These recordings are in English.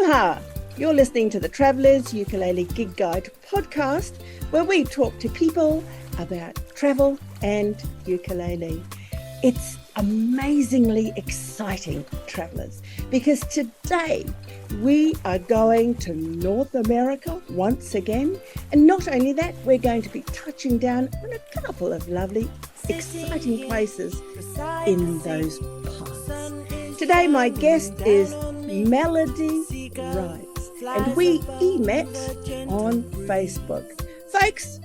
Aloha! You're listening to the Travellers Ukulele Gig Guide podcast, where we talk to people about travel and ukulele. It's amazingly exciting, travellers, because today we are going to North America once again. And not only that, we're going to be touching down on a couple of lovely, exciting places in those parts. Today, my guest is Melody Rides, and we met on Facebook. Folks,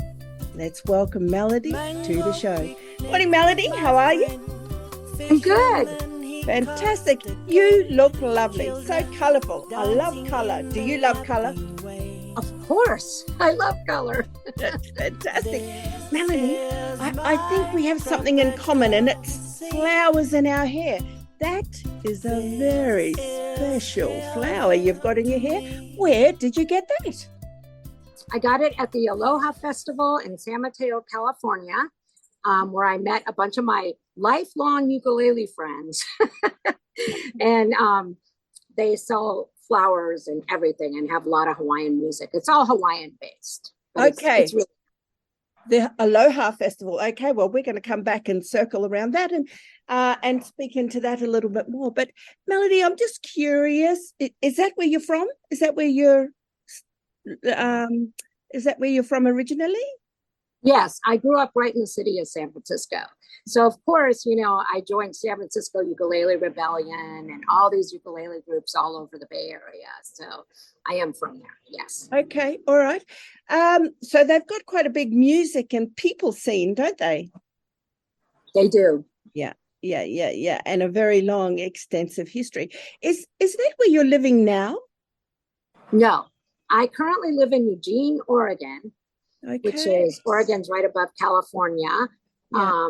let's welcome Melody to the show. Morning, Melody. How are you? I'm good. Fantastic. You look lovely. So colourful. I love colour. Do you love colour? Of course. I love color. That's fantastic. Melody, I think we have something in common, and it's flowers in our hair. That is a very special flower you've got in your hair. Where did you get that? I got it at the Aloha Festival in San Mateo, California, where I met a bunch of my lifelong ukulele friends. And they sell flowers and everything and have a lot of Hawaiian music. It's all Hawaiian based. Okay. It's really- The Aloha Festival. Okay, well, we're going to come back and circle around that and speak into that a little bit more. But Melody, I'm just curious. Is that where you're from? Is that where you're from originally? Yes, I grew up right in the city of San Francisco. So of course, I joined San Francisco Ukulele Rebellion and all these ukulele groups all over the Bay Area. So I am from there, yes. Okay, all right. So they've got quite a big music and people scene, don't they? They do. Yeah. And a very long, extensive history. Is that where you're living now? No, I currently live in Eugene, Oregon, which is Oregon's right above California. Yeah.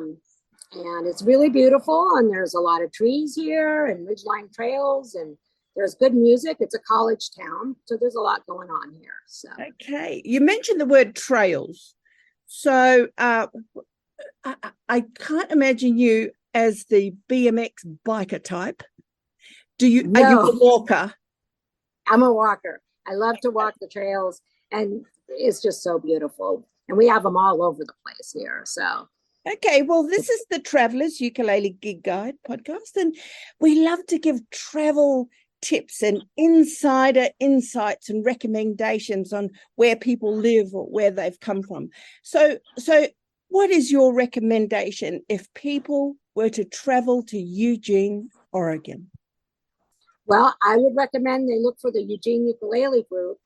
And it's really beautiful. And there's a lot of trees here and ridgeline trails, and there's good music. It's a college town. So there's a lot going on here. So okay. You mentioned the word trails. So I can't imagine you as the BMX biker type. Are you a walker? I'm a walker. I love to walk the trails, and it's just so beautiful. And we have them all over the place here. So okay, well, this is the Travellers Ukulele Gig Guide podcast, and we love to give travel tips and insider insights and recommendations on where people live or where they've come from. So what is your recommendation if people were to travel to Eugene, Oregon? Well, I would recommend they look for the Eugene Ukulele Group.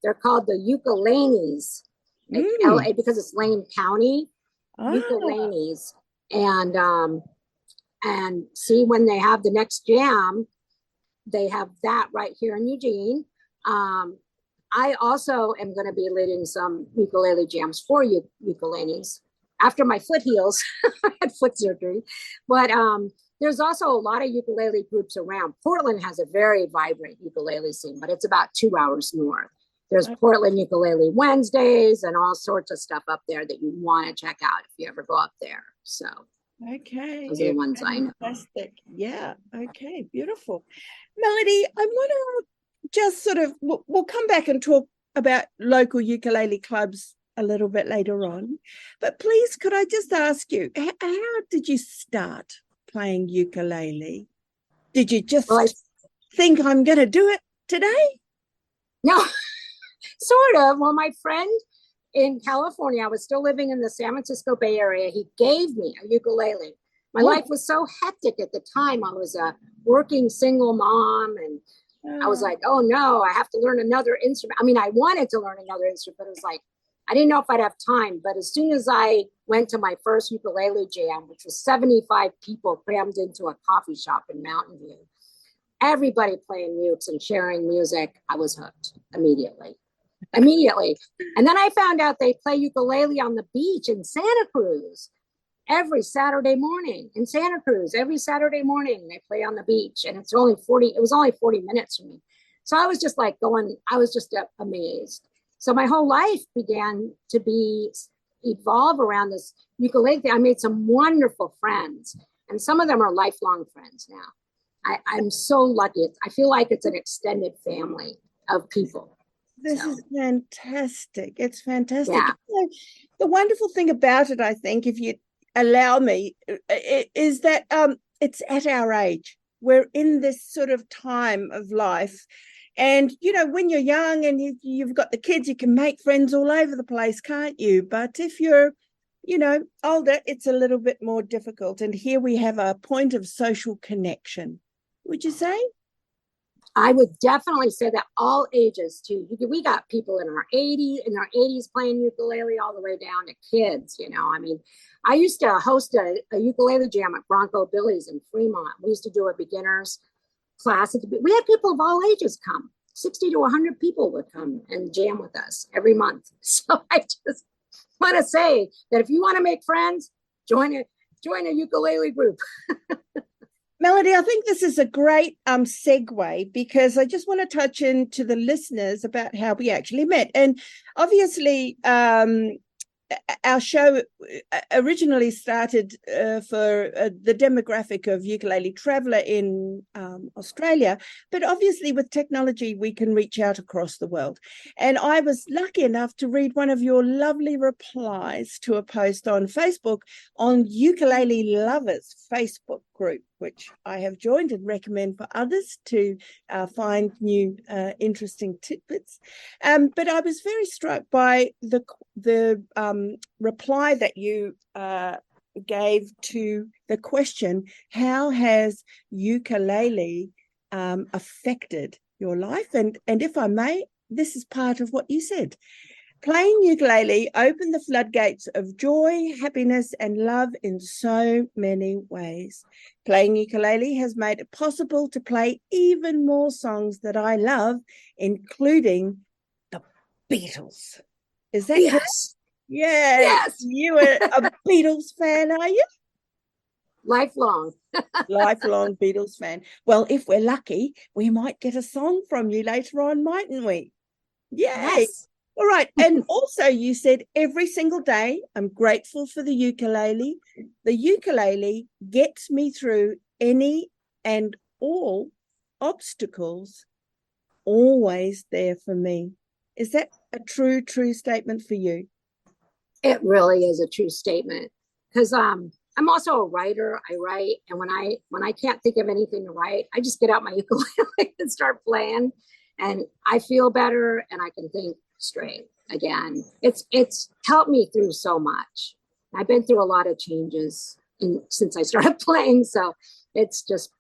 They're called the Ukuleles, LA, because it's Lane County. Ukuleles, and see when they have the next jam. They have that right here in Eugene. I also am going to be leading some ukulele jams for ukuleles after my foot heals. I had foot surgery, but there's also a lot of ukulele groups around. Portland has a very vibrant ukulele scene, but it's about 2 hours north. There's Portland Ukulele Wednesdays and all sorts of stuff up there that you want to check out if you ever go up there. So, okay, those are the ones I know. Fantastic. Yeah. Okay. Beautiful. Melody, I want to just we'll come back and talk about local ukulele clubs a little bit later on. But please, could I just ask you, how did you start playing ukulele? Did you just think I'm going to do it today? No. Sort of. Well, my friend in California, I was still living in the San Francisco Bay Area. He gave me a ukulele. My life was so hectic at the time. I was a working single mom, and I was like, oh no, I have to learn another instrument. I mean, I wanted to learn another instrument, but it was like, I didn't know if I'd have time. But as soon as I went to my first ukulele jam, which was 75 people crammed into a coffee shop in Mountain View, everybody playing ukes and sharing music, I was hooked immediately. And then I found out they play ukulele on the beach in Santa Cruz every Saturday morning. In Santa Cruz, every Saturday morning they play on the beach, and it was only 40 minutes from me. So I was just I was just amazed. So my whole life began to evolve around this ukulele thing. I made some wonderful friends, and some of them are lifelong friends now. I'm so lucky. I feel like it's an extended family of people. This is fantastic. It's fantastic. Yeah. The wonderful thing about it, I think, if you allow me, is that it's at our age. We're in this sort of time of life. And, when you're young and you've got the kids, you can make friends all over the place, can't you? But if you're, older, it's a little bit more difficult. And here we have a point of social connection. Would you say? I would definitely say that all ages too. We got people in our 80s playing ukulele all the way down to kids. I mean, I used to host a ukulele jam at Bronco Billy's in Fremont. We used to do a beginners class. We had people of all ages come. 60 to 100 people would come and jam with us every month. So I just want to say that if you want to make friends, join a ukulele group. Melody, I think this is a great segue, because I just want to touch into the listeners about how we actually met. And obviously, our show originally started for the demographic of ukulele traveller in Australia, but obviously with technology we can reach out across the world. And I was lucky enough to read one of your lovely replies to a post on Facebook on Ukulele Lovers Facebook group, which I have joined and recommend for others to find new interesting tidbits. But I was very struck by the reply that you gave to the question, how has ukulele affected your life? And if I may, this is part of what you said. Playing ukulele opened the floodgates of joy, happiness, and love in so many ways. Playing ukulele has made it possible to play even more songs that I love, including the Beatles. Is that correct? Yes. You are a Beatles fan, are you? Lifelong Beatles fan. Well, if we're lucky, we might get a song from you later on, mightn't we? Yay. Yes. All right. And also you said every single day, I'm grateful for the ukulele. The ukulele gets me through any and all obstacles, always there for me. Is that a true statement for you? It really is a true statement, because I'm also a writer. I write, and when I can't think of anything to write, I just get out my ukulele and start playing, and I feel better and I can think straight again. It's helped me through so much. I've been through a lot of changes since I started playing, so it's just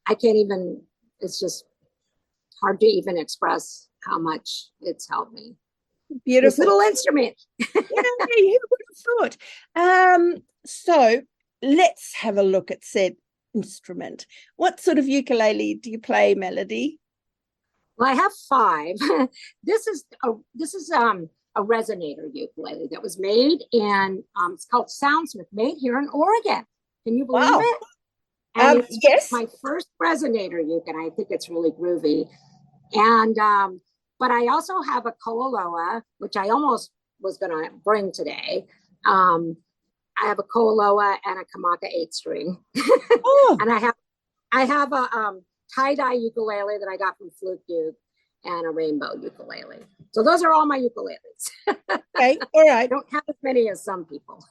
it's just hard to even express how much it's helped me. Beautiful. This little instrument. Yeah, who would have thought? So let's have a look at said instrument. What sort of ukulele do you play, Melody? Well, I have 5. This is a resonator ukulele that was made, and it's called Soundsmith, made here in Oregon. Can you believe it? And it's yes, my first resonator ukulele. I think it's really groovy. And but I also have a Koaloa, which I almost was going to bring today. I have a Koaloa and a Kamaka 8-string. Oh. And I have a tie-dye ukulele that I got from Fluke Duke, and a rainbow ukulele. So those are all my ukuleles. Okay, all right. I don't have as many as some people.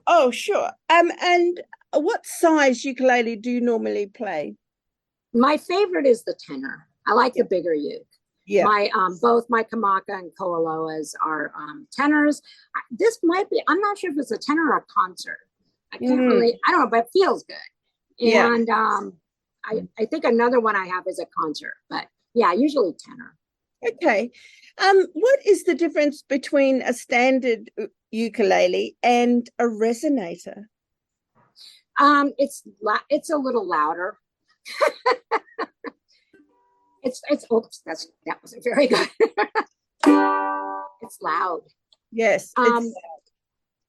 oh, sure. And what size ukulele do you normally play? My favorite is the tenor. I like the bigger uke. Yeah. My both my Kamaka and Koaloas are tenors. This might be, I'm not sure if it's a tenor or a concert. I can't really, I don't know, but it feels good. And I think another one I have is a concert, but yeah, usually tenor. Okay. What is the difference between a standard ukulele and a resonator? It's a little louder. It's oops, that wasn't very good. It's loud. Yes.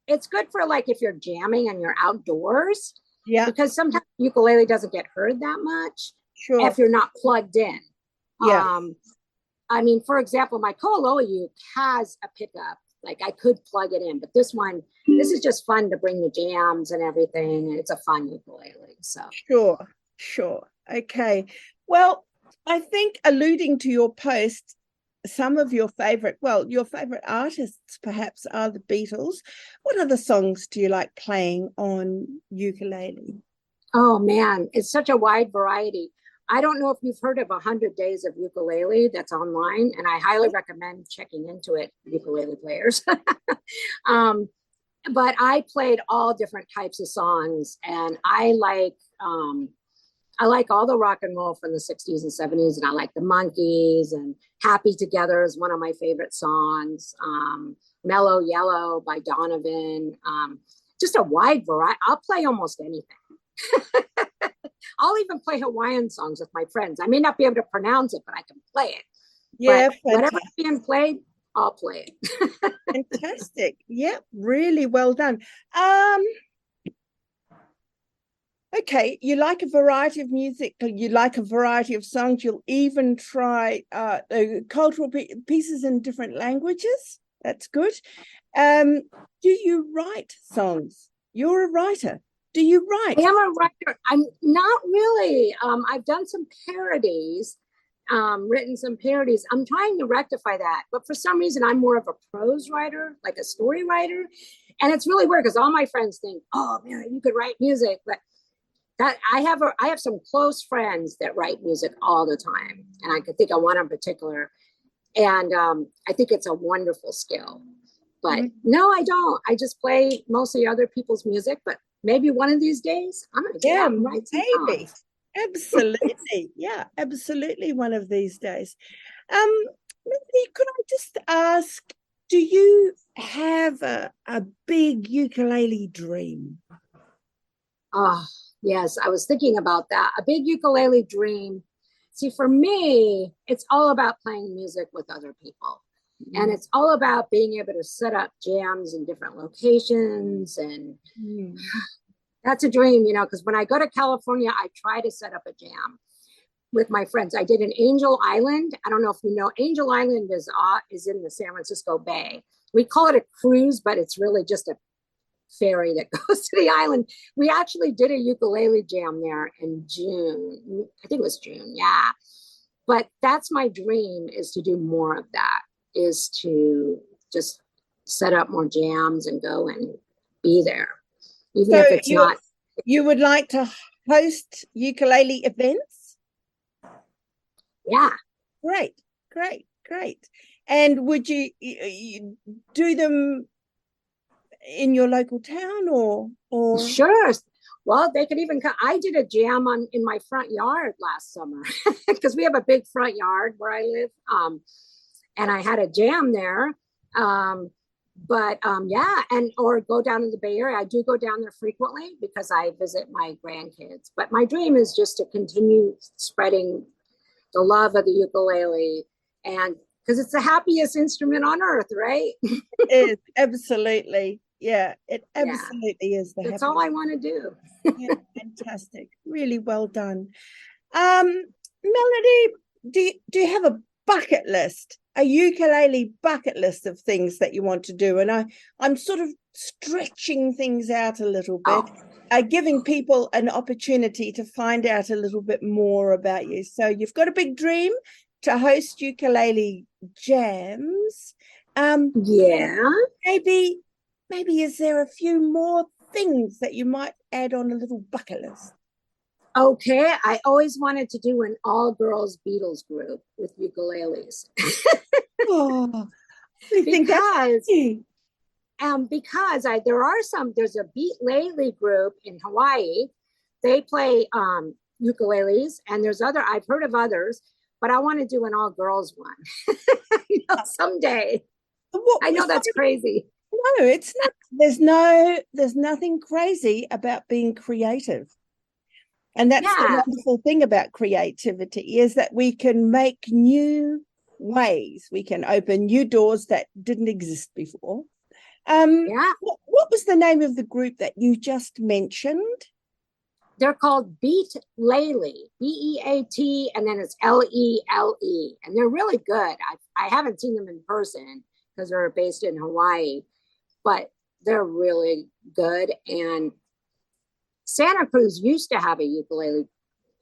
It's good for like if you're jamming and you're outdoors. Yeah. Because sometimes ukulele doesn't get heard that much. Sure. If you're not plugged in. Yeah. I mean, for example, my Koaloa uke has a pickup. Like I could plug it in, but this is just fun to bring the jams and everything. And it's a fun ukulele. So sure. Okay. Well, I think alluding to your post, some of your favorite artists perhaps are the Beatles. What other songs do you like playing on ukulele? Oh man, it's such a wide variety. I don't know if you've heard of 100 Days of Ukulele that's online, and I highly recommend checking into it, ukulele players. um, but I played all different types of songs, and I like all the rock and roll from the 60s and 70s, and I like the Monkees, and Happy Together is one of my favorite songs. Mellow Yellow by Donovan. Just a wide variety. I'll play almost anything. I'll even play Hawaiian songs with my friends. I may not be able to pronounce it, but I can play it. Yeah, But whatever's being played, I'll play it. fantastic. Yep, really well done. Okay, you like a variety of music, you like a variety of songs, you'll even try cultural pieces in different languages. That's good. Do you write songs? You're a writer. Do you write? I am a writer. I'm not really. I've done some parodies, written some parodies. I'm trying to rectify that, but for some reason, I'm more of a prose writer, like a story writer. And it's really weird because all my friends think, "Oh man, you could write music," but that I have some close friends that write music all the time, and I could think of one in particular, and I think it's a wonderful skill. But no, I don't. I just play mostly other people's music, but maybe one of these days I'm going to get out and write some maybe. songs. Absolutely. Yeah, absolutely one of these days. Maybe could I just ask, do you have a big ukulele dream? Oh, yes, I was thinking about that. A big ukulele dream. See, for me, it's all about playing music with other people. And it's all about being able to set up jams in different locations. And that's a dream, because when I go to California, I try to set up a jam with my friends. I did an Angel Island. I don't know if you know, Angel Island is in the San Francisco Bay. We call it a cruise, but it's really just a ferry that goes to the island. We actually did a ukulele jam there in June. I think it was June. Yeah. But that's my dream, is to do more of that, is to just set up more jams and go and be there. Even if it's not. You would like to host ukulele events? Yeah. Great. And would you do them in your local town or? Sure. Well, they could even come. I did a jam in my front yard last summer because we have a big front yard where I live. And I had a jam there. Yeah, or go down to the Bay Area. I do go down there frequently because I visit my grandkids. But my dream is just to continue spreading the love of the ukulele, and because it's the happiest instrument on earth, right? It is, absolutely. Yeah, it absolutely is. That's all I want to do. Yeah, fantastic. Really well done. Melody, do you have a bucket list, a ukulele bucket list of things that you want to do? And I'm sort of stretching things out a little bit, giving people an opportunity to find out a little bit more about you. So you've got a big dream to host ukulele jams. Yeah. Maybe is there a few more things that you might add on a little bucket list? Okay, I always wanted to do an all-girls Beatles group with ukuleles. Oh, I think because there's a Beatles group in Hawaii. They play ukuleles, and I've heard of others, but I want to do an all-girls one. Someday. I know that's crazy. No, it's not. There's nothing crazy about being creative. And that's the wonderful thing about creativity, is that we can make new ways. We can open new doors that didn't exist before. What was the name of the group that you just mentioned? They're called Beatles, Beat, and then it's Lele, and they're really good. I haven't seen them in person because they're based in Hawaii, but they're really good. And Santa Cruz used to have a ukulele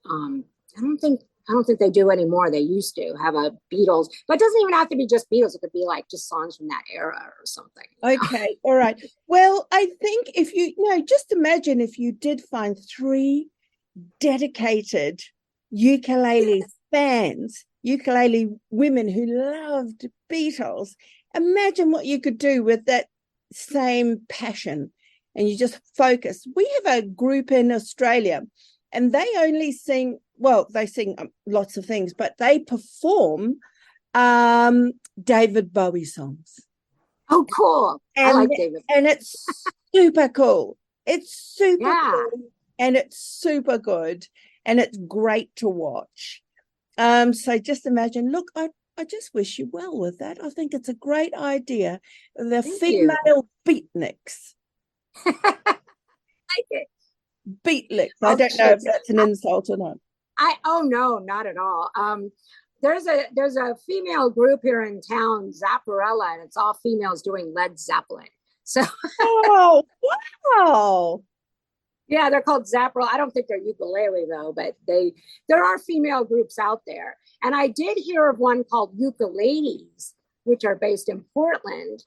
I don't think they do anymore. They used to have a Beatles, but it doesn't even have to be just Beatles. It could be like just songs from that era or something. Okay, all right. Well, I think if just imagine if you did find 3 dedicated ukulele fans, ukulele women who loved Beatles. Imagine what you could do with that same passion, and you just focus. We have a group in Australia, and they only sing, well, they sing lots of things, but they perform David Bowie songs. Oh, cool. I like David. And it's super cool. It's super cool, and it's super good, and it's great to watch. So just imagine, look, I just wish you well with that. I think it's a great idea. The female beatniks. Like it. Beatniks. I don't know if that's an insult or not. No, not at all. There's a female group here in town, Zapparella, and it's all females doing Led Zeppelin. So oh, wow. Yeah, they're called Zapparella. I don't think they're ukulele though, but there are female groups out there. And I did hear of one called Ukuleles, which are based in Portland.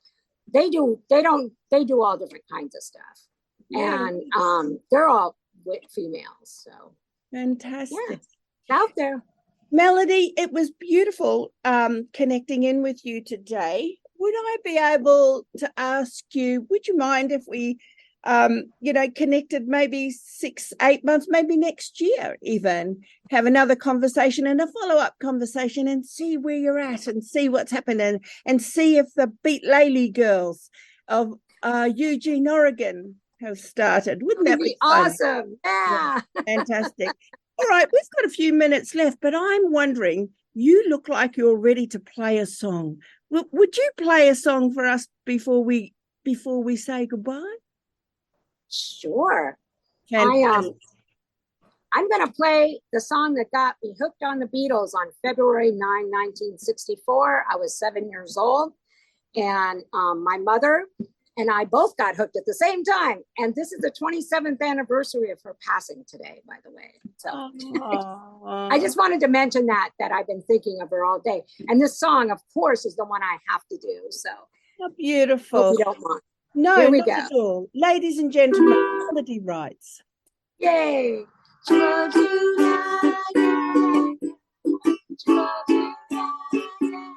They do all different kinds of stuff. Yeah. And they're all with females. So fantastic. Yeah, it's out there. Melody, it was beautiful connecting in with you today. Would I be able to ask you, would you mind if we connected maybe 6-8 months, maybe next year even, have another conversation and a follow-up conversation and see where you're at and see what's happening and see if the Beatles girls of Eugene, Oregon have started. Wouldn't that be awesome? Yeah. Fantastic. All right, we've got a few minutes left, but I'm wondering, you look like you're ready to play a song. Would you play a song for us before we say goodbye? Sure. I'm going to play the song that got me hooked on the Beatles on February 9, 1964. I was 7 years old, and my mother and I both got hooked at the same time. And this is the 27th anniversary of her passing today, by the way. So I just wanted to mention that I've been thinking of her all day. And this song, of course, is the one I have to do. So beautiful. Hope you don't mind. No, here we not go. At all. Ladies and gentlemen, Melody writes. Yay! She loves you, yeah, yeah. She loves you, yeah, yeah.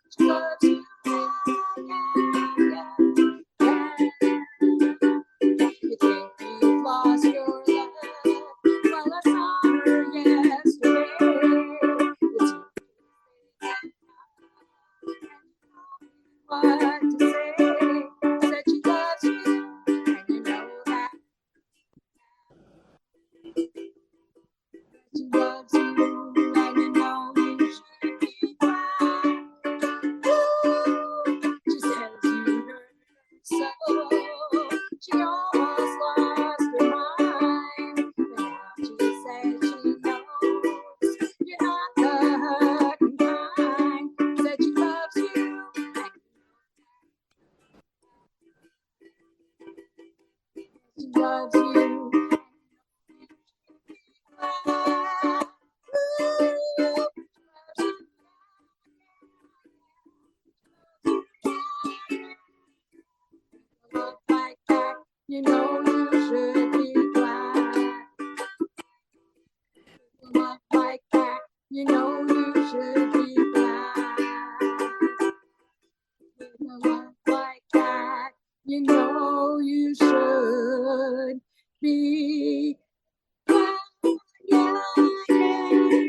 She loves you, yeah, yeah, yeah. You think you've lost your love? Well, I saw her yesterday. What to say? Said she loves you, and you know that. She loves you, and you know you should be glad. Ooh, she says you hurt so. She almost lost her mind. But now she says she knows you're not the hurting kind. Said she loves you. She loves you. Like that, you know you should be glad. Love like that, you know you should be glad. Love like that, you know you should be glad. Yeah, yeah.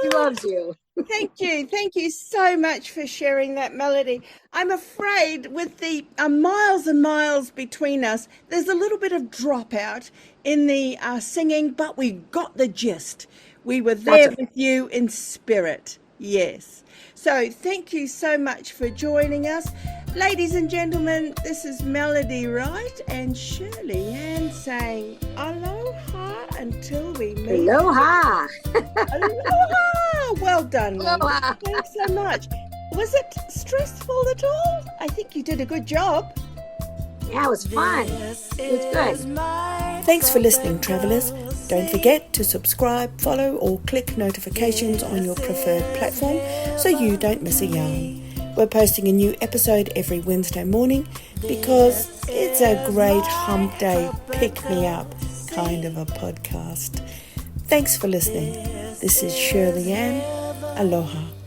He loves you. Thank you so much for sharing that, Melody. I'm afraid with the miles and miles between us, there's a little bit of dropout in the singing, but we got the gist. We were there with you in spirit. Yes. So thank you so much for joining us. Ladies and gentlemen, this is Melody Wright and Shirley Ann saying aloha until we meet. Aloha. Aloha. Well done, Mum. Aloha. Thanks so much. Was it stressful at all? I think you did a good job. Yeah, it was fun. It was good. Thanks for listening, travellers. Don't forget to subscribe, follow, or click notifications on your preferred platform so you don't miss a yarn. We're posting a new episode every Wednesday morning because it's a great hump day, pick-me-up kind of a podcast. Thanks for listening. This is Shirley Ann. Aloha.